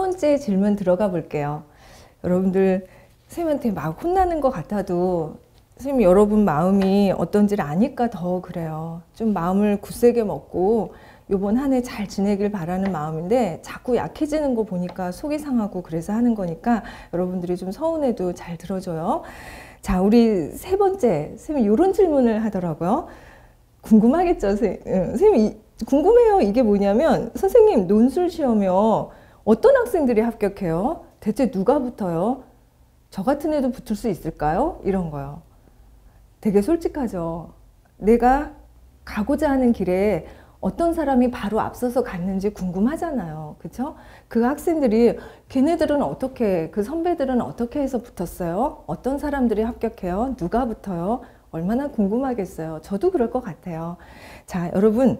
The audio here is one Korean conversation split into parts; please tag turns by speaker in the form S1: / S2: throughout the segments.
S1: 번째 질문 들어가 볼게요. 여러분들 선생님한테 막 혼나는 것 같아도 선생님 여러분 마음이 어떤지를 아니까 더 그래요. 좀 마음을 굳세게 먹고 요번 한 해 잘 지내길 바라는 마음인데 자꾸 약해지는 거 보니까 속이 상하고 그래서 하는 거니까 여러분들이 좀 서운해도 잘 들어줘요. 자, 우리 세 번째, 선생님 이런 질문을 하더라고요. 궁금하겠죠? 선생님 궁금해요. 이게 뭐냐면 선생님 논술 시험이요. 어떤 학생들이 합격해요? 대체 누가 붙어요? 저 같은 애도 붙을 수 있을까요? 이런 거요. 되게 솔직하죠. 내가 가고자 하는 길에 어떤 사람이 바로 앞서서 갔는지 궁금하잖아요. 그쵸? 그 학생들이 걔네들은 어떻게, 그 선배들은 어떻게 해서 붙었어요? 어떤 사람들이 합격해요? 누가 붙어요? 얼마나 궁금하겠어요. 저도 그럴 것 같아요. 자, 여러분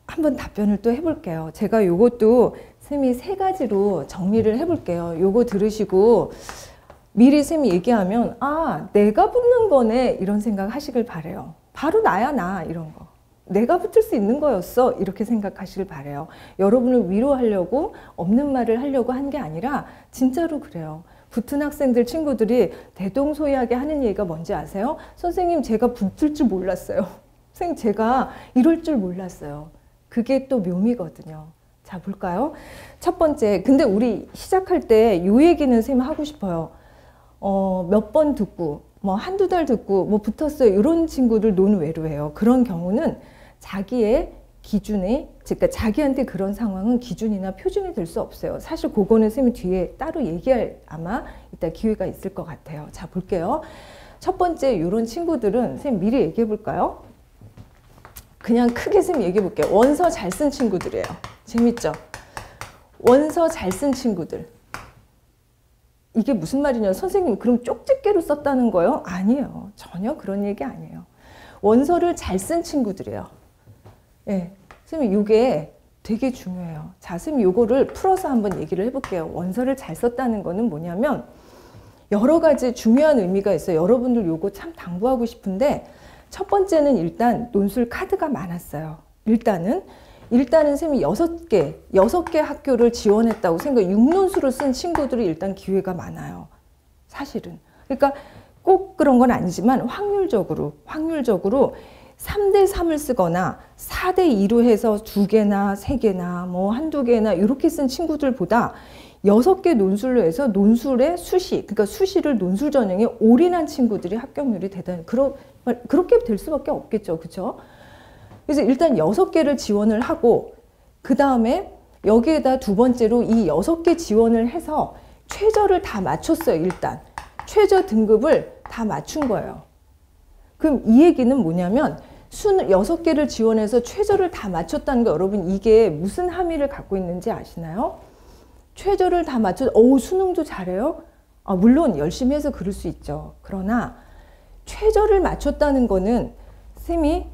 S1: 한번 답변을 또 해볼게요. 제가 요것도 쌤이 세 가지로 정리를 해볼게요. 요거 들으시고 미리 쌤이 얘기하면 아, 내가 붙는 거네 이런 생각 하시길 바래요. 바로 나야 나 이런 거. 내가 붙을 수 있는 거였어 이렇게 생각하시길 바래요. 여러분을 위로하려고 없는 말을 하려고 한 게 아니라 진짜로 그래요. 붙은 학생들 친구들이 대동소이하게 하는 얘기가 뭔지 아세요? 선생님 제가 붙을 줄 몰랐어요. 선생님 제가 이럴 줄 몰랐어요. 그게 또 묘미거든요. 자, 볼까요? 첫 번째, 근데 우리 시작할 때 요 얘기는 선생님 하고 싶어요. 몇 번 듣고 뭐 한두 달 듣고 뭐 붙었어요 이런 친구들 논외로예요. 그런 경우는 자기의 기준에, 그러니까 자기한테 그런 상황은 기준이나 표준이 될 수 없어요. 사실 그거는 선생님이 뒤에 따로 얘기할 아마 이따 기회가 있을 것 같아요. 자, 볼게요. 첫 번째 이런 친구들은 선생님 미리 얘기해 볼까요? 그냥 크게 선생님 얘기해 볼게요. 원서 잘 쓴 친구들이에요. 재밌죠? 원서 잘 쓴 친구들. 이게 무슨 말이냐? 선생님 그럼 쪽집게로 썼다는 거예요? 아니에요. 전혀 그런 얘기 아니에요. 원서를 잘 쓴 친구들이에요. 예, 선생님 이게 되게 중요해요. 자, 선생님 요거를 풀어서 한번 얘기를 해볼게요. 원서를 잘 썼다는 거는 뭐냐면 여러 가지 중요한 의미가 있어요. 여러분들 요거 참 당부하고 싶은데 첫 번째는 일단 논술 카드가 많았어요. 일단은 선생님이 6개 학교를 지원했다고 생각, 6논술을 쓴 친구들이 일단 기회가 많아요. 사실은. 그러니까 꼭 그런 건 아니지만 확률적으로 3대3을 쓰거나 4대2로 해서 2개나 3개나 뭐 한두 개나 이렇게 쓴 친구들보다 6개 논술로 해서 논술의 수시, 그러니까 수시를 논술 전형에 올인한 친구들이 합격률이 대단히 그렇게 될 수밖에 없겠죠. 그렇죠? 그래서 일단 6개를 지원을 하고 그 다음에 여기에다 두 번째로 이 6개 지원을 해서 최저를 다 맞췄어요. 일단 최저 등급을 다 맞춘 거예요. 그럼 이 얘기는 뭐냐면 6개를 지원해서 최저를 다 맞췄다는 거, 여러분 이게 무슨 함의를 갖고 있는지 아시나요? 최저를 다 수능도 잘해요? 물론 열심히 해서 그럴 수 있죠. 그러나 최저를 맞췄다는 거는 쌤이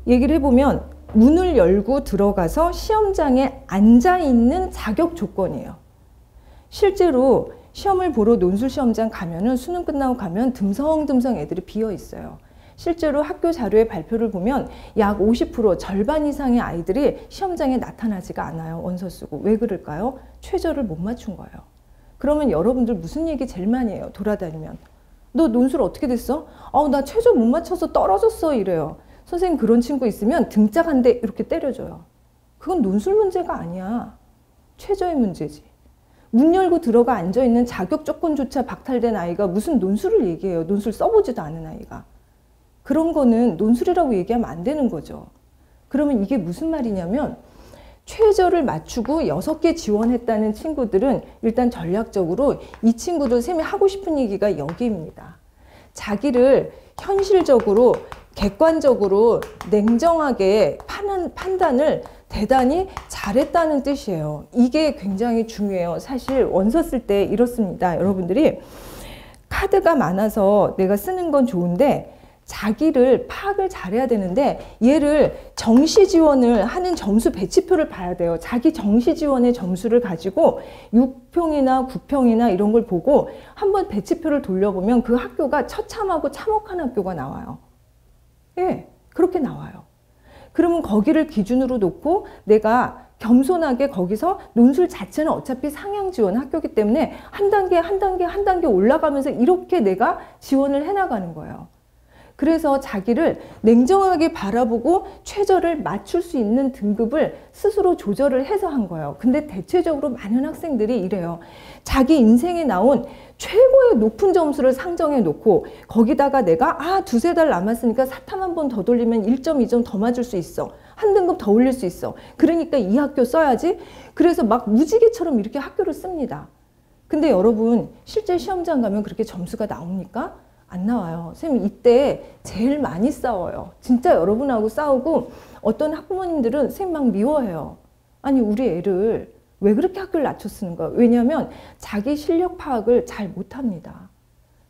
S1: 얘기를 해보면 문을 열고 들어가서 시험장에 앉아있는 자격 조건이에요. 실제로 시험을 보러 논술 시험장 가면은 수능 끝나고 가면 듬성듬성 애들이 비어 있어요. 실제로 학교 자료의 발표를 보면 약 50% 절반 이상의 아이들이 시험장에 나타나지가 않아요. 원서 쓰고. 왜 그럴까요? 최저를 못 맞춘 거예요. 그러면 여러분들 무슨 얘기 제일 많이 해요? 돌아다니면. 너 논술 어떻게 됐어? 나 최저 못 맞춰서 떨어졌어 이래요. 선생님 그런 친구 있으면 등짝 한 대 이렇게 때려줘요. 그건 논술 문제가 아니야. 최저의 문제지. 문 열고 들어가 앉아있는 자격 조건조차 박탈된 아이가 무슨 논술을 얘기해요. 논술 써보지도 않은 아이가. 그런 거는 논술이라고 얘기하면 안 되는 거죠. 그러면 이게 무슨 말이냐면 최저를 맞추고 6개 지원했다는 친구들은 일단 전략적으로 이 친구들 쌤이 하고 싶은 얘기가 여기입니다. 자기를 현실적으로 객관적으로 냉정하게 판단을 대단히 잘했다는 뜻이에요. 이게 굉장히 중요해요. 사실 원서 쓸 때 이렇습니다. 여러분들이 카드가 많아서 내가 쓰는 건 좋은데 자기를 파악을 잘해야 되는데 얘를 정시 지원을 하는 점수 배치표를 봐야 돼요. 자기 정시 지원의 점수를 가지고 6평이나 9평이나 이런 걸 보고 한번 배치표를 돌려보면 그 학교가 처참하고 참혹한 학교가 나와요. 예, 그렇게 나와요. 그러면 거기를 기준으로 놓고 내가 겸손하게 거기서 논술 자체는 어차피 상향 지원 학교이기 때문에 한 단계 한 단계 한 단계 올라가면서 이렇게 내가 지원을 해나가는 거예요. 그래서 자기를 냉정하게 바라보고 최저를 맞출 수 있는 등급을 스스로 조절을 해서 한 거예요. 근데 대체적으로 많은 학생들이 이래요. 자기 인생에 나온 최고의 높은 점수를 상정해 놓고 거기다가 내가 두세 달 남았으니까 사탐 한 번 더 돌리면 1점, 2점 더 맞을 수 있어. 한 등급 더 올릴 수 있어. 그러니까 이 학교 써야지. 그래서 막 무지개처럼 이렇게 학교를 씁니다. 근데 여러분 실제 시험장 가면 그렇게 점수가 나옵니까? 안 나와요. 선생님 이때 제일 많이 싸워요. 진짜 여러분하고 싸우고 어떤 학부모님들은 선생님 막 미워해요. 아니 우리 애를 왜 그렇게 학교를 낮춰 쓰는 거야? 왜냐하면 자기 실력 파악을 잘 못합니다.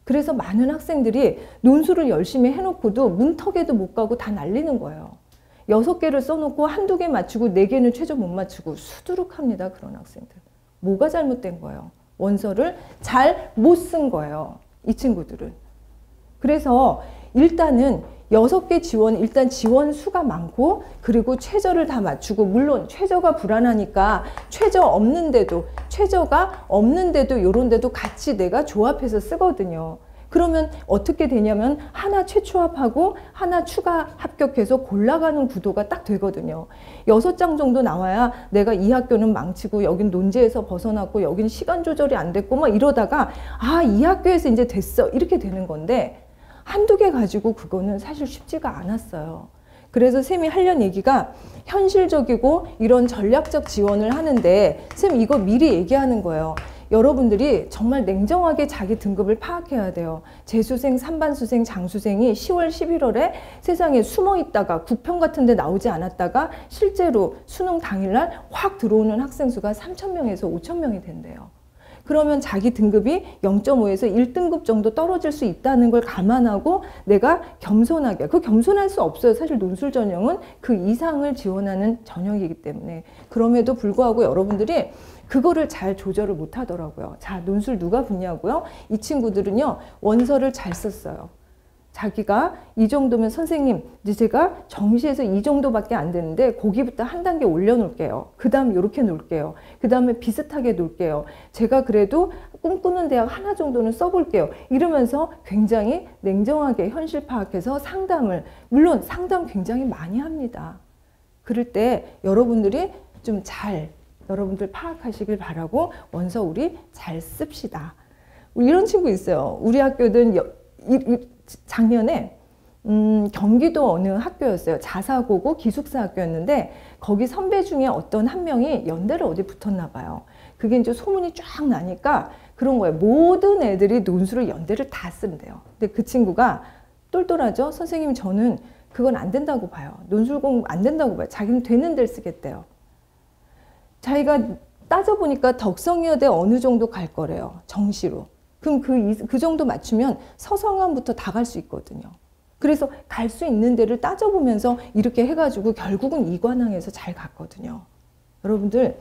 S1: 그래서 많은 학생들이 논술을 열심히 해놓고도 문턱에도 못 가고 다 날리는 거예요. 6개를 써놓고 한두 개 맞추고 4개는 최저 못 맞추고 수두룩합니다. 그런 학생들. 뭐가 잘못된 거예요? 원서를 잘 못 쓴 거예요. 이 친구들은. 그래서 일단은 6개 지원, 일단 지원 수가 많고 그리고 최저를 다 맞추고 물론 최저가 불안하니까 최저가 없는데도 요런 데도 같이 내가 조합해서 쓰거든요. 그러면 어떻게 되냐면 하나 최초합하고 하나 추가 합격해서 골라가는 구도가 딱 되거든요. 6장 정도 나와야 내가 이 학교는 망치고 여긴 논제에서 벗어났고 여긴 시간 조절이 안 됐고 막 이러다가 이 학교에서 이제 됐어 이렇게 되는 건데 한두 개 가지고 그거는 사실 쉽지가 않았어요. 그래서 쌤이 하려는 얘기가 현실적이고 이런 전략적 지원을 하는데 쌤 이거 미리 얘기하는 거예요. 여러분들이 정말 냉정하게 자기 등급을 파악해야 돼요. 재수생, 산반수생, 장수생이 10월, 11월에 세상에 숨어 있다가 국평 같은 데 나오지 않았다가 실제로 수능 당일날 확 들어오는 학생 수가 3,000명에서 5,000명이 된대요. 그러면 자기 등급이 0.5에서 1등급 정도 떨어질 수 있다는 걸 감안하고 내가 겸손하게, 겸손할 수 없어요. 사실 논술 전형은 그 이상을 지원하는 전형이기 때문에. 그럼에도 불구하고 여러분들이 그거를 잘 조절을 못 하더라고요. 자, 논술 누가 붙냐고요? 이 친구들은요, 원서를 잘 썼어요. 자기가 이 정도면 선생님, 이제 제가 정시에서 이 정도밖에 안 되는데 거기부터 한 단계 올려놓을게요. 그 다음 이렇게 놓을게요. 그 다음에 비슷하게 놓을게요. 제가 그래도 꿈꾸는 대학 하나 정도는 써볼게요. 이러면서 굉장히 냉정하게 현실 파악해서 상담을, 물론 상담 굉장히 많이 합니다. 그럴 때 여러분들이 좀 여러분들 파악하시길 바라고 원서 우리 잘 씁시다. 이런 친구 있어요. 우리 학교든 작년에 경기도 어느 학교였어요. 자사고고 기숙사 학교였는데 거기 선배 중에 어떤 한 명이 연대를 어디 붙었나 봐요. 그게 이제 소문이 쫙 나니까 그런 거예요. 모든 애들이 논술을 연대를 다 쓴대요. 근데 그 친구가 똘똘하죠. 선생님 저는 그건 안 된다고 봐요. 논술 공부 안 된다고 봐요. 자기는 되는 데를 쓰겠대요. 자기가 따져보니까 덕성여대 어느 정도 갈 거래요. 정시로. 그럼 그 정도 맞추면 서성함부터 다 갈 수 있거든요. 그래서 갈 수 있는 데를 따져보면서 이렇게 해가지고 결국은 이관왕에서 잘 갔거든요. 여러분들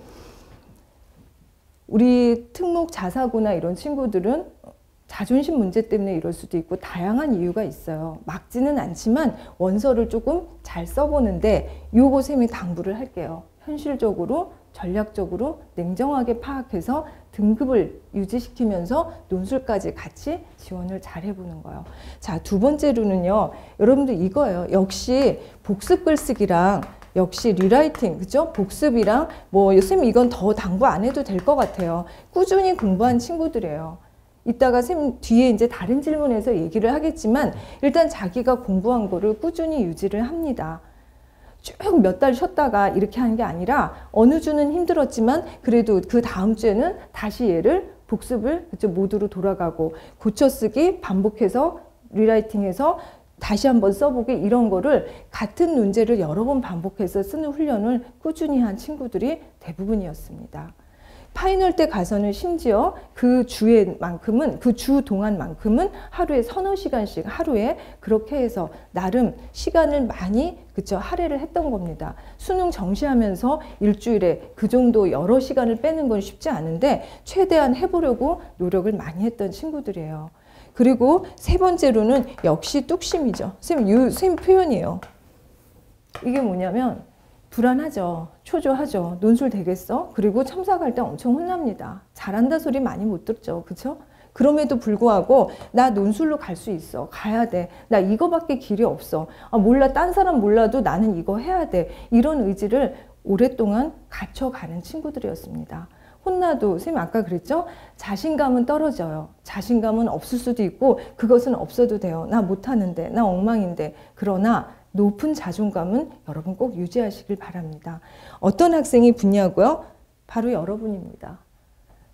S1: 우리 특목 자사고나 이런 친구들은 자존심 문제 때문에 이럴 수도 있고 다양한 이유가 있어요. 막지는 않지만 원서를 조금 잘 써보는데 요거 쌤이 당부를 할게요. 현실적으로 전략적으로 냉정하게 파악해서 등급을 유지시키면서 논술까지 같이 지원을 잘 해보는 거예요. 자, 두 번째로는요. 여러분들 이거예요. 역시 복습 글쓰기랑 역시 리라이팅, 그죠? 복습이랑 선생님 이건 더 당부 안 해도 될 것 같아요. 꾸준히 공부한 친구들이에요. 이따가 쌤 뒤에 이제 다른 질문에서 얘기를 하겠지만 일단 자기가 공부한 거를 꾸준히 유지를 합니다. 쭉 몇 달 쉬었다가 이렇게 하는 게 아니라 어느 주는 힘들었지만 그래도 그 다음 주에는 다시 얘를 복습을 모드로 돌아가고 고쳐쓰기 반복해서 리라이팅해서 다시 한번 써보기 이런 거를 같은 논제를 여러 번 반복해서 쓰는 훈련을 꾸준히 한 친구들이 대부분이었습니다. 파이널 때 가서는 심지어 그 주에만큼은 그 주 동안만큼은 하루에 서너 시간씩 하루에 그렇게 해서 나름 시간을 많이 할애를 했던 겁니다. 수능 정시하면서 일주일에 그 정도 여러 시간을 빼는 건 쉽지 않은데 최대한 해보려고 노력을 많이 했던 친구들이에요. 그리고 세 번째로는 역시 뚝심이죠. 선생님 표현이에요. 이게 뭐냐면 불안하죠. 초조하죠. 논술 되겠어? 그리고 첨삭할 때 엄청 혼납니다. 잘한다 소리 많이 못 듣죠. 그쵸? 그럼에도 불구하고 나 논술로 갈 수 있어. 가야 돼. 나 이거밖에 길이 없어. 아, 몰라. 딴 사람 몰라도 나는 이거 해야 돼. 이런 의지를 오랫동안 갖춰가는 친구들이었습니다. 혼나도 선생님 아까 그랬죠? 자신감은 떨어져요. 자신감은 없을 수도 있고 그것은 없어도 돼요. 나 못하는데, 나 엉망인데. 그러나 높은 자존감은 여러분 꼭 유지하시길 바랍니다. 어떤 학생이 붙냐고요? 바로 여러분입니다.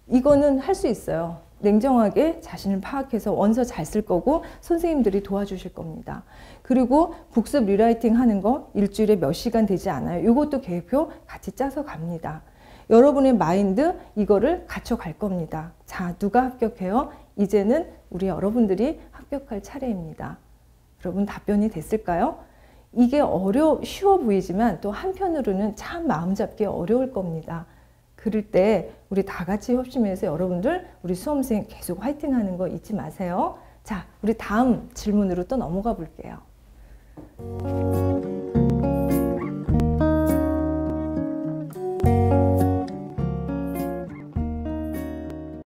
S1: 이거는 할 수 있어요. 냉정하게 자신을 파악해서 원서 잘 쓸 거고 선생님들이 도와주실 겁니다. 그리고 복습 리라이팅 하는 거 일주일에 몇 시간 되지 않아요. 이것도 계획표 같이 짜서 갑니다. 여러분의 마인드 이거를 갖춰갈 겁니다. 자, 누가 합격해요? 이제는 우리 여러분들이 합격할 차례입니다. 여러분 답변이 됐을까요? 이게 쉬워 보이지만 또 한편으로는 참 마음 잡기 어려울 겁니다. 그럴 때 우리 다 같이 협심해서 여러분들 우리 수험생 계속 화이팅 하는 거 잊지 마세요. 자, 우리 다음 질문으로 또 넘어가 볼게요.